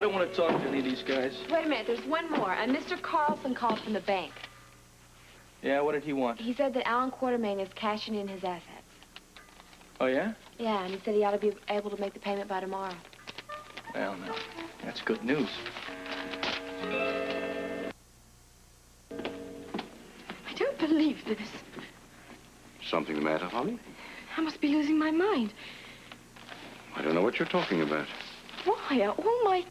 I don't want to talk to any of these guys. Wait a minute, there's one more. Mr. Carlson called from the bank. Yeah, what did he want? He said that Alan Quartermain is cashing in his assets. Oh, yeah? Yeah, and he said he ought to be able to make the payment by tomorrow. Well, no. That's good news. I don't believe this. Something the matter, Holly? I must be losing my mind. I don't know what you're talking about. Why? All my...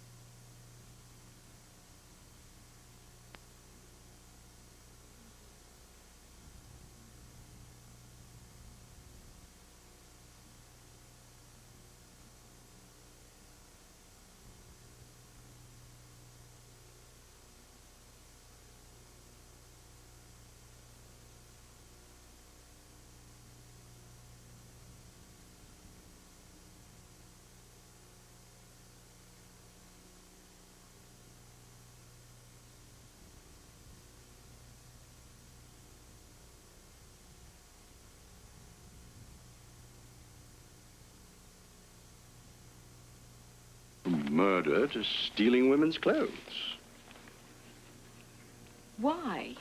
Murder to stealing women's clothes. Why?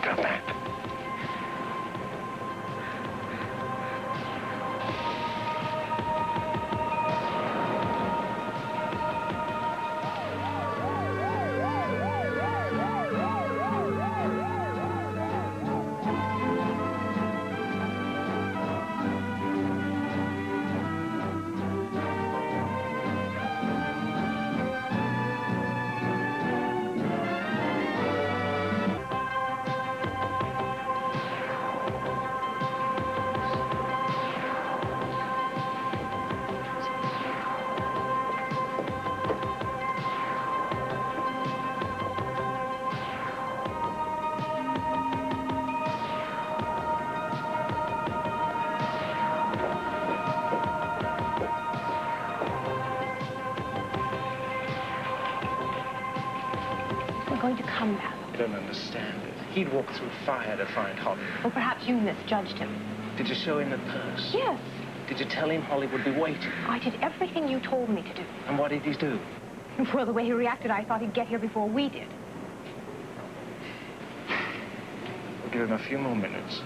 Come back. Going to come back. I don't understand it. He'd walk through fire to find Holly. Or perhaps you misjudged him. Did you show him the purse? Yes. Did you tell him Holly would be waiting? I did everything you told me to do. And what did he do? Well, the way he reacted, I thought he'd get here before we did. We'll give him a few more minutes.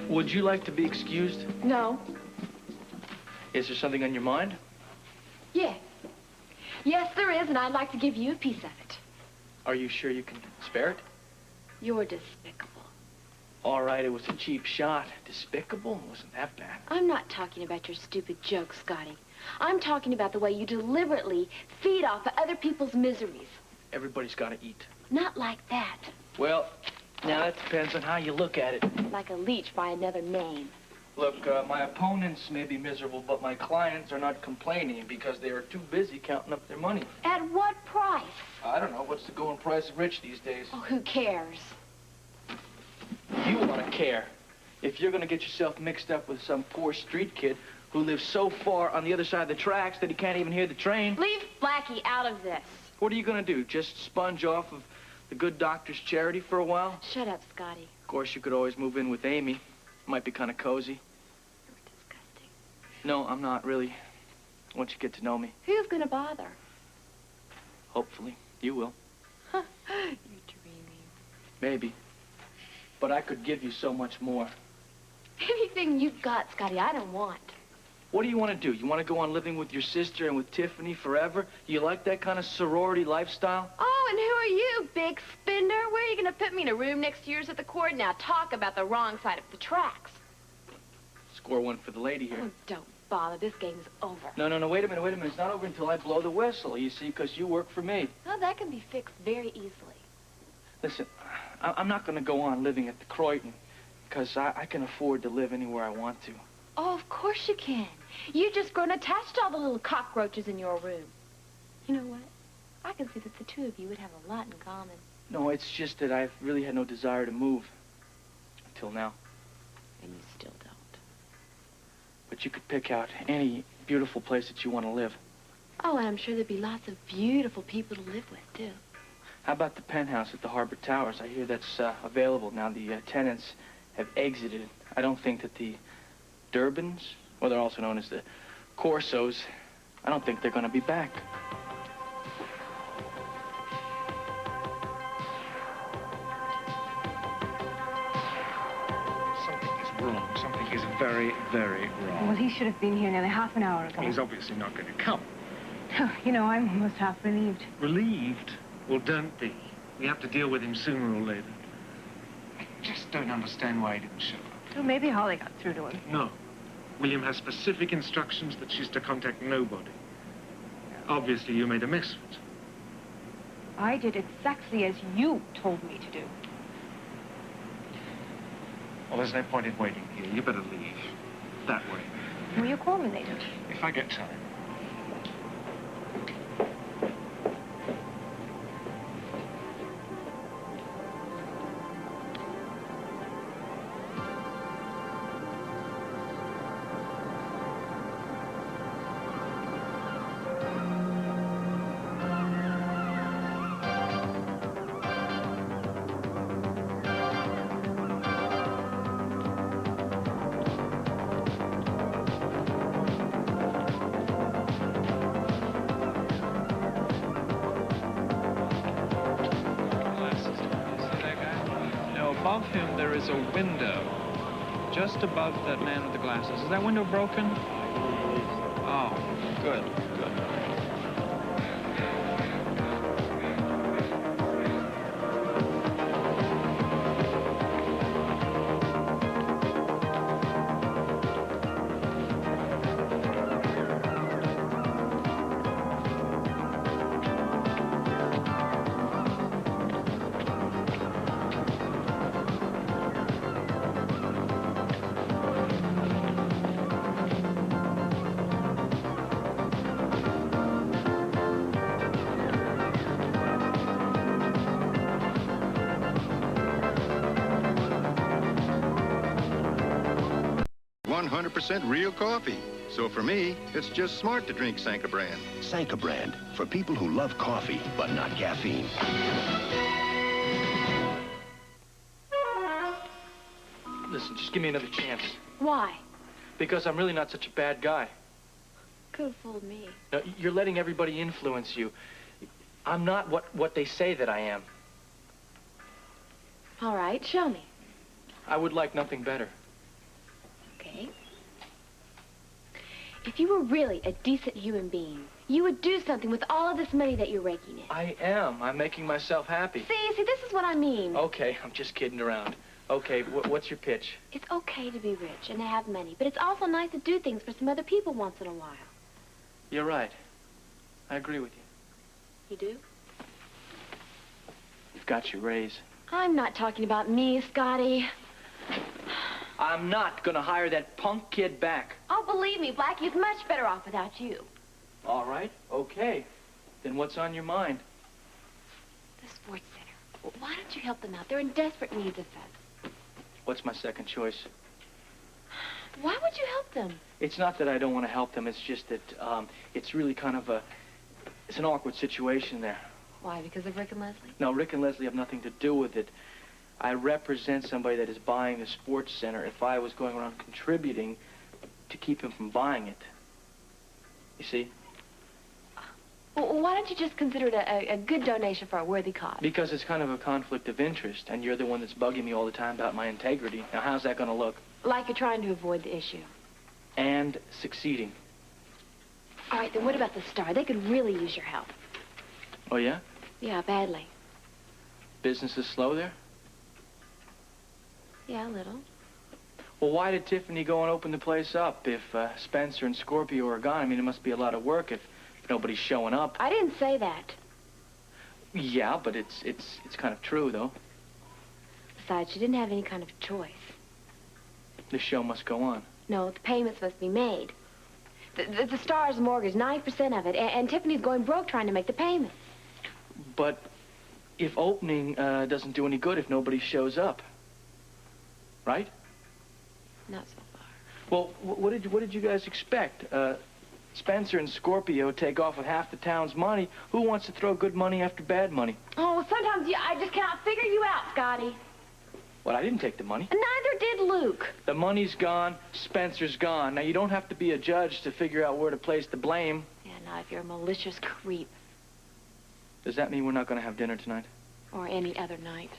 Would you like to be excused? No. Is there something on your mind? Yes. Yes, there is, and I'd like to give you a piece of it. Are you sure you can spare it? You're despicable. All right, it was a cheap shot. Despicable? It wasn't that bad. I'm not talking about your stupid jokes, Scotty. I'm talking about the way you deliberately feed off of other people's miseries. Everybody's got to eat. Not like that. Well, now that depends on how you look at it. Like a leech by another name. Look, my opponents may be miserable, but my clients are not complaining because they are too busy counting up their money. At what price? I don't know. What's the going price of rich these days? Oh, who cares? You ought to care. If you're going to get yourself mixed up with some poor street kid who lives so far on the other side of the tracks that he can't even hear the train... Leave Blackie out of this. What are you going to do? Just sponge off of the good doctor's charity for a while? Shut up, Scotty. Of course, you could always move in with Amy. Might be kind of cozy. You're disgusting. No, I'm not, really. Once you get to know me. Who's gonna bother? Hopefully. You will. You're dreaming. Maybe. But I could give you so much more. Anything you've got, Scotty, I don't want. What do you want to do? You want to go on living with your sister and with Tiffany forever? You like that kind of sorority lifestyle? Oh, and who are you, big spender? Where are you gonna put me, in a room next to yours at the court? Now talk about the wrong side of the tracks. Score one for the lady here. Oh, don't bother. This game's over. No, wait a minute. It's not over until I blow the whistle, you see, because you work for me. Oh, that can be fixed very easily. Listen, I'm not going to go on living at the Croydon because I can afford to live anywhere I want to. Oh, of course you can. You've just grown attached to all the little cockroaches in your room. You know what? I can see that the two of you would have a lot in common. No, it's just that I've really had no desire to move. Until now. And you still don't. But you could pick out any beautiful place that you want to live. Oh, and I'm sure there'd be lots of beautiful people to live with, too. How about the penthouse at the Harbor Towers? I hear that's available now. The tenants have exited. I don't think that the Durbans, well, they're also known as the Corsos, I don't think they're going to be back. Something is wrong. Something is very, very wrong. Well, he should have been here nearly half an hour ago. Well, he's obviously not going to come. You know, I'm almost half relieved. Relieved? Well, don't be. We have to deal with him sooner or later. I just don't understand why he didn't show up. Well, maybe Holly got through to him. No. William has specific instructions that she's to contact nobody. Obviously, you made a mess of it. I did exactly as you told me to do. Well, there's no point in waiting here. You better leave. That way. Will you call me later? If I get time. Above him, there is a window. Just above that man with the glasses. Is that window broken? Oh, good, good. Real coffee. So for me, it's just smart to drink Sanka brand. Sanka brand, for people who love coffee, but not caffeine. Listen, just give me another chance. Why? Because I'm really not such a bad guy. Could have fooled me. No, you're letting everybody influence you. I'm not what they say that I am. All right, show me. I would like nothing better. Okay. If you were really a decent human being, you would do something with all of this money that you're raking in. I am. I'm making myself happy. See, this is what I mean. Okay, I'm just kidding around. Okay, what's your pitch? It's okay to be rich and to have money, but it's also nice to do things for some other people once in a while. You're right. I agree with you. You do? You've got your raise. I'm not talking about me, Scotty. I'm not gonna hire that punk kid back. Oh, believe me, Blackie's much better off without you. All right, okay. Then what's on your mind? The sports center. Why don't you help them out? They're in desperate need of funds. What's my second choice? Why would you help them? It's not that I don't want to help them. It's just that it's really kind of it's an awkward situation there. Why, because of Rick and Leslie? No, Rick and Leslie have nothing to do with it. I represent somebody that is buying the sports center. If I was going around contributing to keep him from buying it. You see? Well, why don't you just consider it a good donation for a worthy cause? Because it's kind of a conflict of interest, and you're the one that's bugging me all the time about my integrity. Now, how's that going to look? Like you're trying to avoid the issue. And succeeding. All right, then what about the Star? They could really use your help. Oh, yeah? Yeah, badly. Business is slow there? Yeah, a little. Well, why did Tiffany go and open the place up if Spencer and Scorpio are gone? I mean, it must be a lot of work if nobody's showing up. I didn't say that. Yeah, but it's kind of true, though. Besides, she didn't have any kind of choice. The show must go on. No, the payments must be made. The Star's mortgage, 90% of it, and Tiffany's going broke trying to make the payment. But if opening doesn't do any good if nobody shows up, right? Not so far. Well, what did you guys expect? Spencer and Scorpio take off with half the town's money. Who wants to throw good money after bad money? Oh, sometimes I just cannot figure you out, Scotty. Well, I didn't take the money. And neither did Luke. The money's gone, Spencer's gone. Now, you don't have to be a judge to figure out where to place the blame. Yeah, not if you're a malicious creep. Does that mean we're not going to have dinner tonight? Or any other night.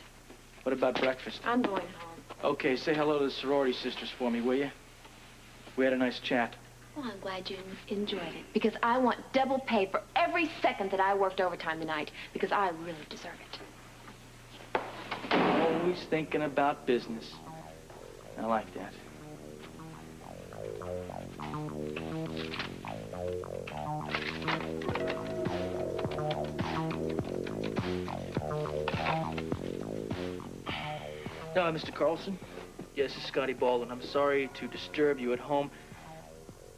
What about breakfast? I'm going home. Okay, say hello to the sorority sisters for me, will you? We had a nice chat. Well, I'm glad you enjoyed it, because I want double pay for every second that I worked overtime tonight, because I really deserve it. Always thinking about business. I like that. Mr. Carlson? Yes, it's Scotty Baldwin. I'm sorry to disturb you at home.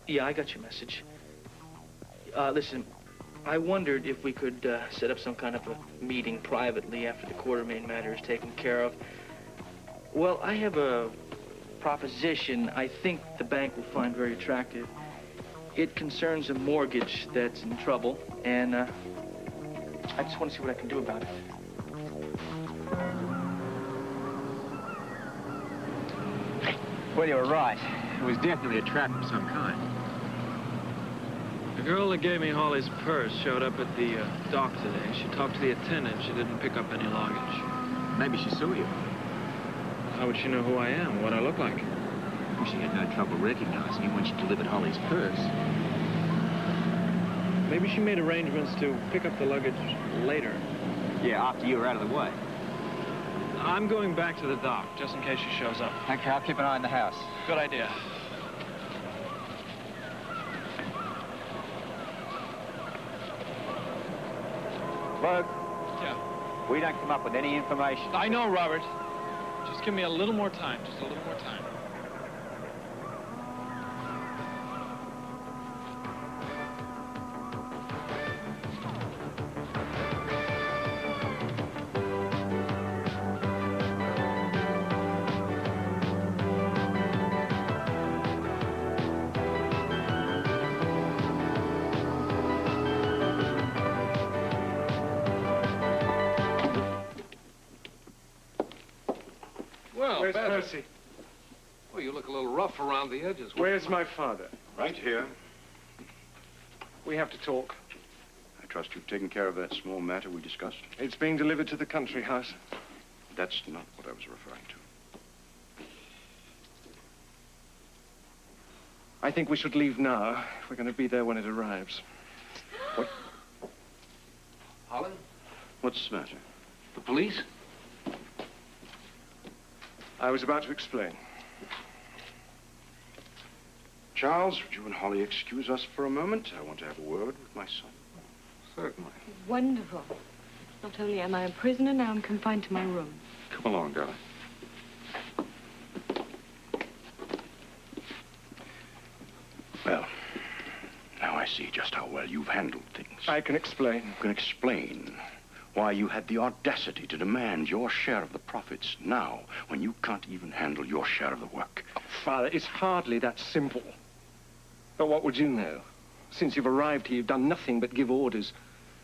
Yeah, I got your message. Listen, I wondered if we could set up some kind of a meeting privately after the Quartermain matter is taken care of. Well, I have a proposition I think the bank will find very attractive. It concerns a mortgage that's in trouble, and I just want to see what I can do about it. Well, you were right. It was definitely a trap of some kind. The girl that gave me Holly's purse showed up at the dock today. She talked to the attendant. She didn't pick up any luggage. Maybe she saw you. How would she know who I am, what I look like? Well, she had no trouble recognizing you when she delivered Holly's purse. Maybe she made arrangements to pick up the luggage later. Yeah, after you were out of the way. I'm going back to the dock, just in case she shows up. Okay, I'll keep an eye on the house. Good idea. Look, Yeah. we don't come up with any information. I know, Robert. Just give me a little more time, just a little more time. Where's Basil? Percy? Well, you look a little rough around the edges. Where's my father? Right here. We have to talk. I trust you've taken care of that small matter we discussed. It's being delivered to the country house. That's not what I was referring to. I think we should leave now. We're going to be there when it arrives. What? Holland? What's the matter? The police? I was about to explain. Charles, would you and Holly excuse us for a moment? I want to have a word with my son. Certainly. Wonderful. Not only am I a prisoner, now I'm confined to my room. Come along, darling. Well, now I see just how well you've handled things. I can explain. You can explain why you had the audacity to demand your share of the profits now, when you can't even handle your share of the work. Oh, Father, it's hardly that simple. But what would you know? Since you've arrived here, you've done nothing but give orders.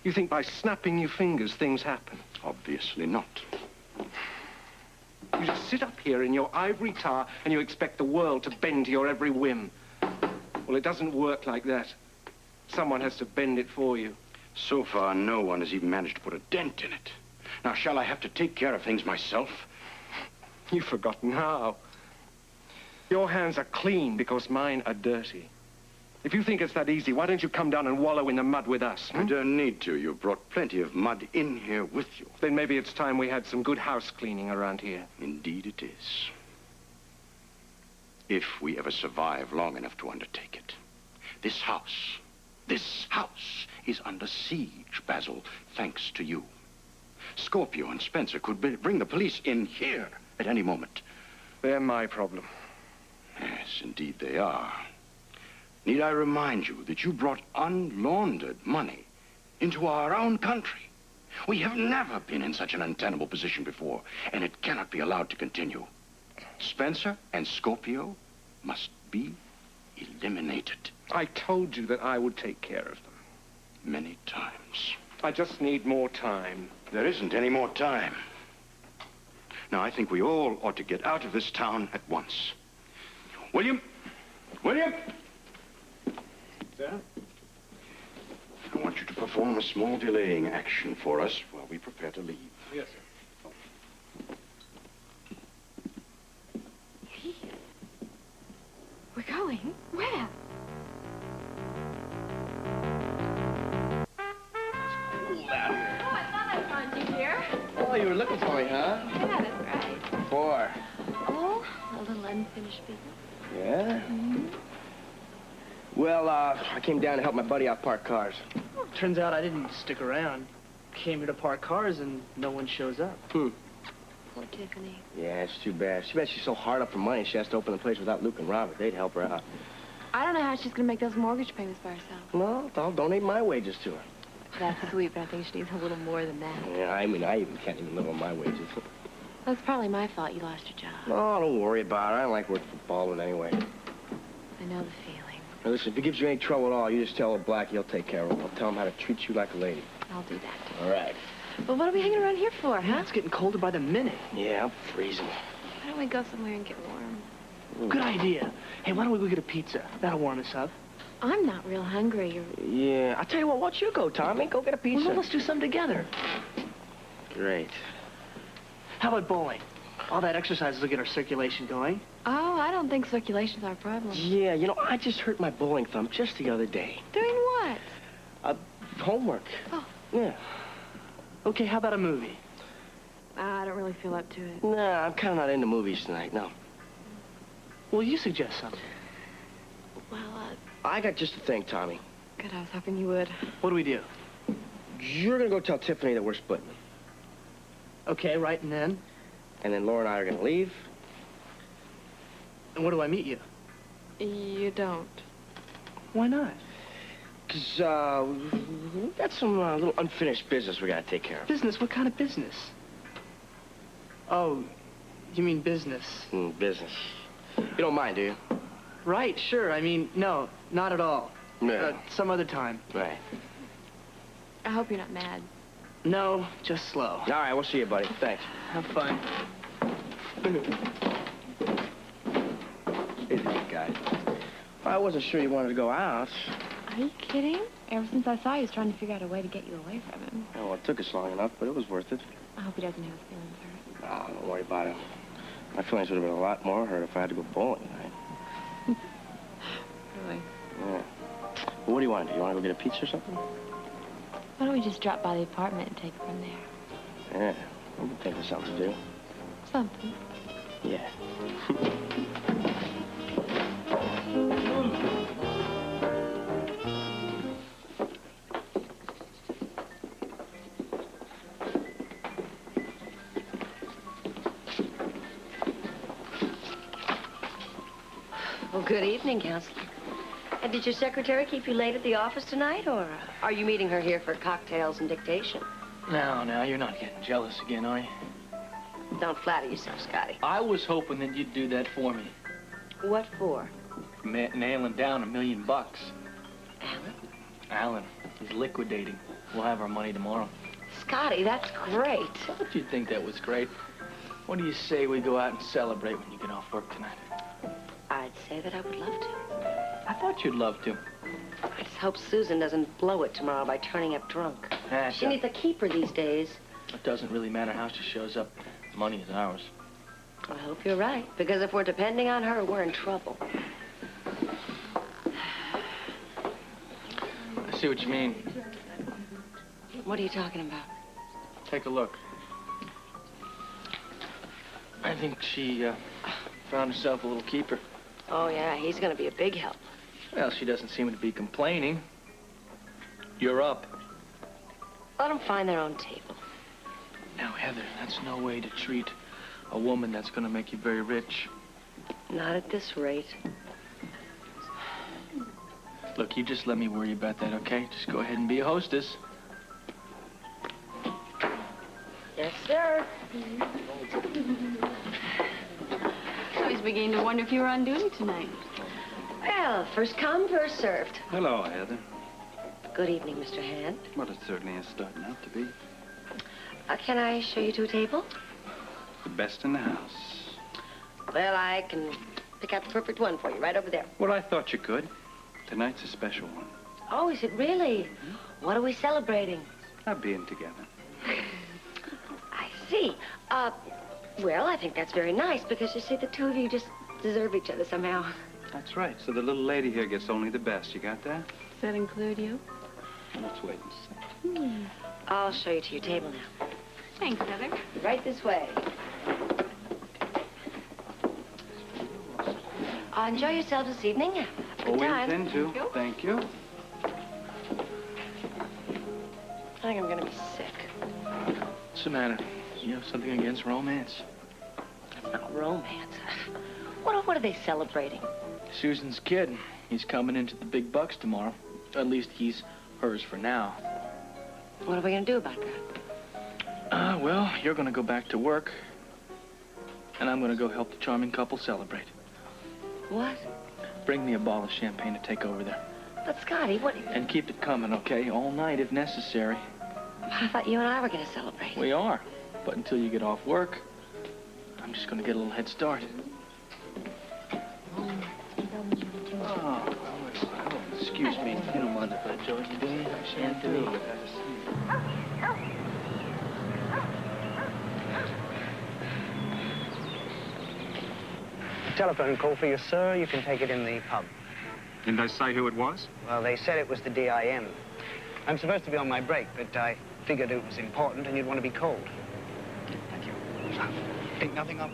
You think by snapping your fingers, things happen. Obviously not. You just sit up here in your ivory tower and you expect the world to bend to your every whim. Well, it doesn't work like that. Someone has to bend it for you. So far, no one has even managed to put a dent in it. Now, shall I have to take care of things myself? You've forgotten how. Your hands are clean because mine are dirty. If you think it's that easy, why don't you come down and wallow in the mud with us? You don't need to. You've brought plenty of mud in here with you. Then maybe it's time we had some good house cleaning around here. Indeed it is. If we ever survive long enough to undertake it. This house is under siege, Basil, thanks to you. Scorpio and Spencer could bring the police in here at any moment. They're my problem. Yes, indeed they are. Need I remind you that you brought unlaundered money into our own country? We have never been in such an untenable position before, and it cannot be allowed to continue. Spencer and Scorpio must be eliminated. I told you that I would take care of them. Many times. I just need more time. There isn't any more time. Now, I think we all ought to get out of this town at once. William! William! Sir? I want you to perform a small delaying action for us while we prepare to leave. Yes, sir. We're going? Where? Cool out here. Oh, I thought I'd find you here. Oh, you were looking for me, huh? Yeah, that's right. For? Oh, a little unfinished business. Yeah? Well, I came down to help my buddy out park cars. Turns out I didn't stick around. Came here to park cars and no one shows up. Poor Tiffany. Yeah, it's too bad. Too bad she's so hard up for money she has to open the place without Luke and Robert. They'd help her out. I don't know how she's gonna make those mortgage payments by herself. Well, I'll donate my wages to her. That's sweet, but I think she needs a little more than that. Yeah, I mean, I even can't even live on my wages. That's probably my fault you lost your job. Oh, don't worry about it. I don't like working for Baldwin anyway. I know the feeling. Now, listen, if he gives you any trouble at all, you just tell old Blackie he'll take care of him. I'll tell him how to treat you like a lady. I'll do that. All right. But what are we hanging around here for, huh? It's getting colder by the minute. Yeah, I'm freezing. Why don't we go somewhere and get warm? Good idea. Hey, why don't we go get a pizza? That'll warm us up. I'm not real hungry. Yeah, I'll tell you what, why don't you go, Tommy? Go get a pizza. Well, let's do something together. Great. How about bowling? All that exercise will get our circulation going. Oh, I don't think circulation's our problem. Yeah, you know, I just hurt my bowling thumb just the other day. Doing what? Homework. Oh. Yeah. Okay, how about a movie? I don't really feel up to it. Nah, I'm kind of not into movies tonight, no. Well, you suggest something. Well, I got just a thing, Tommy. good, I was hoping you would. What do we do? You're gonna go tell Tiffany that we're splitting. Okay, right, and then? And then Laura and I are gonna leave. And where do I meet you? You don't. Why not? 'Cause, we got some little unfinished business we gotta take care of. Business? What kind of business? Oh, you mean business. Business. You don't mind, do you? Right, sure. I mean, no, not at all. Yeah. Some other time. Right. I hope you're not mad. No, just slow. All right, we'll see you, buddy. Thanks. Have fun. He's a good guy. I wasn't sure you wanted to go out. Are you kidding? Ever since I saw you, I was trying to figure out a way to get you away from him. Oh, it took us long enough, but it was worth it. I hope he doesn't have his feelings hurt. Oh, don't worry about it. My feelings would have been a lot more hurt if I had to go bowling tonight. Really? Yeah. Well, what do you want to do? You want to go get a pizza or something? Why don't we just drop by the apartment and take it from there? Yeah. We can think of something to do. Something. Yeah. Well, good evening, Counselor. And did your secretary keep you late at the office tonight, or are you meeting her here for cocktails and dictation? Now, you're not getting jealous again, are you? Don't flatter yourself, Scotty. I was hoping that you'd do that for me. What for? Nailing down $1 million. Alan? Alan, he's liquidating. We'll have our money tomorrow. Scotty, that's great. Don't you think that was great? What do you say we go out and celebrate when you get off work tonight? I'd say that I would love to. I thought you'd love to. I just hope Susan doesn't blow it tomorrow by turning up drunk. She needs a keeper these days. It doesn't really matter how she shows up. Money is ours. I hope you're right, because if we're depending on her, we're in trouble. I see what you mean. What are you talking about? Take a look. I think she found herself a little keeper. Oh, yeah, he's going to be a big help. Well, she doesn't seem to be complaining. You're up. Let them find their own table. Now, Heather, that's no way to treat a woman that's going to make you very rich. Not at this rate. Look, you just let me worry about that, okay? Just go ahead and be a hostess. Yes, sir. I was beginning to wonder if you were on duty tonight. Well, first come, first served. Hello, Heather. Good evening, Mr. Hand. Well, it certainly is starting out to be. Can I show you to a table? The best in the house. Well, I can pick out the perfect one for you right over there. Well, I thought you could. Tonight's a special one. Oh, is it really? What are we celebrating? Our being together. I see. Well, I think that's very nice because, you see, the two of you just deserve each other somehow. That's right. So the little lady here gets only the best. You got that? Does that include you? Well, let's wait and see. I'll show you to your table now. Thanks, Heather. Right this way. Enjoy yourselves this evening. Have a good We time. intend to. Thank you. I think I'm going to be sick. What's the matter? You have something against romance? Not romance. What are they celebrating? Susan's kid. He's coming into the big bucks tomorrow. At least he's hers for now. What are we going to do about that? Well, you're going to go back to work. And I'm going to go help the charming couple celebrate. What? Bring me a bottle of champagne to take over there. But, Scotty, what... And keep it coming, okay? All night if necessary. I thought you and I were going to celebrate. We are. But until you get off work, I'm just going to get a little head start. Oh, excuse me. You don't mind if I join you, do you? Champagne. Telephone call for you, sir. You can take it in the pub. Didn't they say who it was? Well, they said it was the DIM. I'm supposed to be on my break, but I figured it was important and you'd want to be called. Thank you. Think nothing of.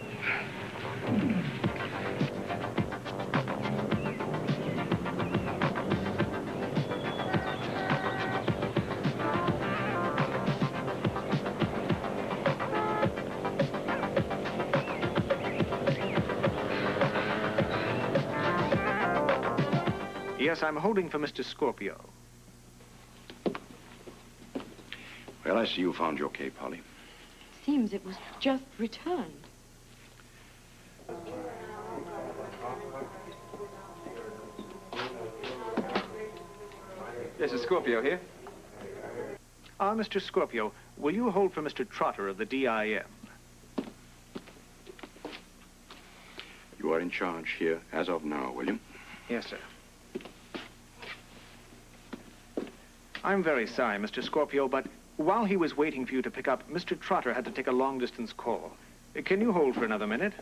Yes, I'm holding for Mr. Scorpio. Well, I see you found your key, Polly. Seems it was just returned. Yes, it's Scorpio here. Mr. Scorpio, will you hold for Mr. Trotter of the DIM? You are in charge here as of now, will you? Yes, sir. I'm very sorry, Mr. Scorpio, but while he was waiting for you to pick up, Mr. Trotter had to take a long-distance call. Can you hold for another minute?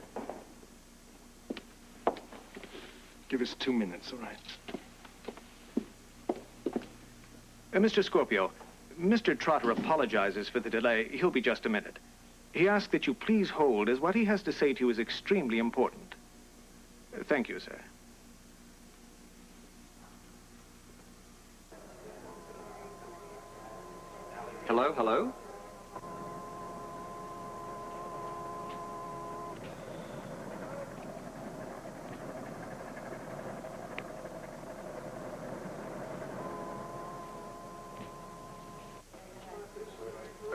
Give us 2 minutes, all right. Mr. Scorpio, Mr. Trotter apologizes for the delay. He'll be just a minute. He asks that you please hold, as what he has to say to you is extremely important. Thank you, sir. Hello, hello?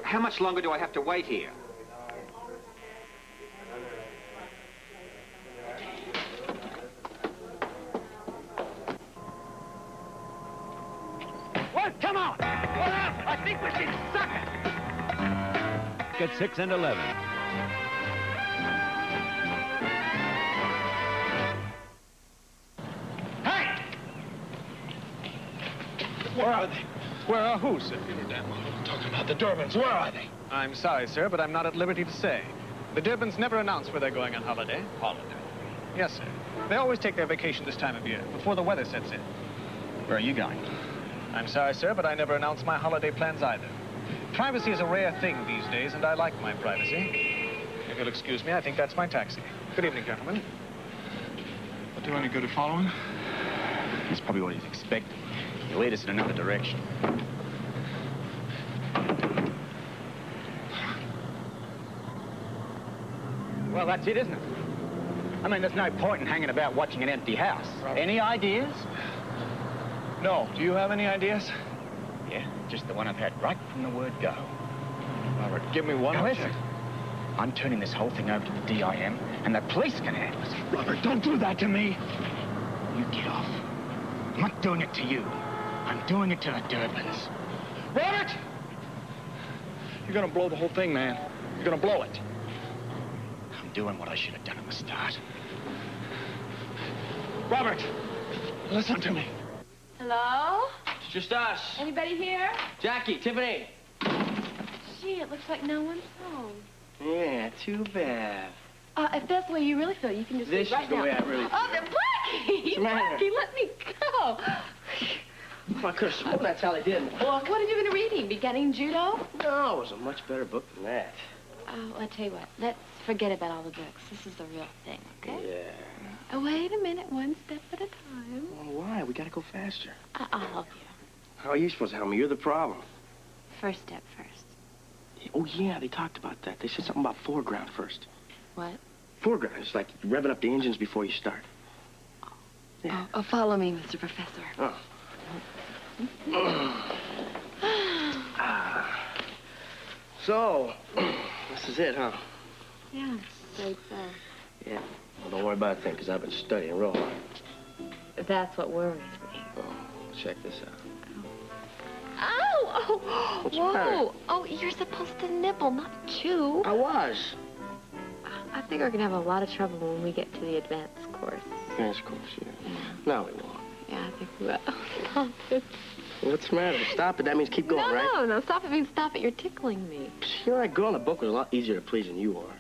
How much longer do I have to wait here? What? Come on! What up? I think we've been sucking! At 6 and 11. Hey! Where are they? Where are who, sir? Talking about the Durbans. Where are they? I'm sorry, sir, but I'm not at liberty to say. The Durbans never announce where they're going on holiday. Holiday? Yes, sir. They always take their vacation this time of year, before the weather sets in. Where are you going? I'm sorry, sir, but I never announce my holiday plans either. Privacy is a rare thing these days, and I like my privacy. If you'll excuse me, I think that's my taxi. Good evening, gentlemen. What do you want to go to follow him? That's probably what he's expecting. He'll lead us in another direction. Well, that's it, isn't it? I mean, there's no point in hanging about watching an empty house. Any ideas? No. Do you have any ideas? Yeah, just the one I've had right from the word go. Robert, give me one. Now listen, I'm turning this whole thing over to the DIM, and the police can handle it. Robert, don't do that to me. You get off. I'm not doing it to you. I'm doing it to the Durbins. Robert! You're gonna blow the whole thing, man. You're gonna blow it. I'm doing what I should have done at the start. Robert, listen to me. Hello? It's just us. Anybody here? Jackie, Tiffany. Gee, it looks like no one's home. Yeah, too bad. If that's the way you really feel, you can just This leave right is the now. way I really Oh, feel. they're Blackie! What's the matter? Blackie, let me go. Oh, I could have sworn that's how they did it. Well, what have you been reading? Beginning judo? No, it was a much better book than that. Oh, I'll tell you what. Let's forget about all the books. This is the real thing, okay? Yeah. Oh, wait a minute. One step at a time. Well, why? We gotta go faster. I'll help you. How are you supposed to help me? You're the problem. First step first. Oh, yeah, they talked about that. They said something about foreground first. What? Foreground. It's like revving up the engines before you start. Yeah. Oh, follow me, Mr. Professor. Oh. So, this is it, huh? Yeah, so Yeah. Well, don't worry about a thing, because I've been studying real hard. that's what worries me. Oh, check this out. Ow! Oh! What's the Whoa! matter? Oh, you're supposed to nibble, not chew. I was. I think we're gonna have a lot of trouble when we get to the advanced course. Advanced course, yeah. No, we won't. Yeah, I think we will. Stop it. What's the matter? Stop it. That means keep going, no, right? No, stop it means stop it. You're tickling me. You know, that girl in the book was a lot easier to please than you are.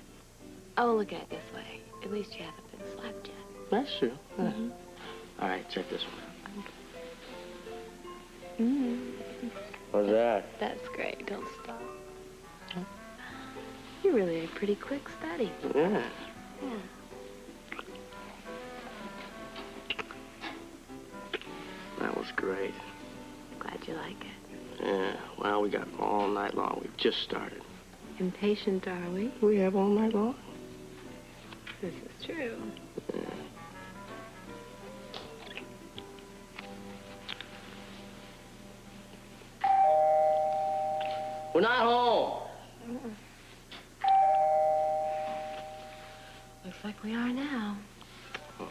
Oh, look at it this way. At least you haven't been slapped yet. That's true. Yeah. All right, check this one out. What's that? That's great. Don't stop. You're really a pretty quick study. Yeah. Yeah. That was great. Glad you like it. Yeah. Well, we got all night long. We've just started. Impatient, are we? We have all night long. This is true. Yeah. We're not home. Looks like we are now. Oh.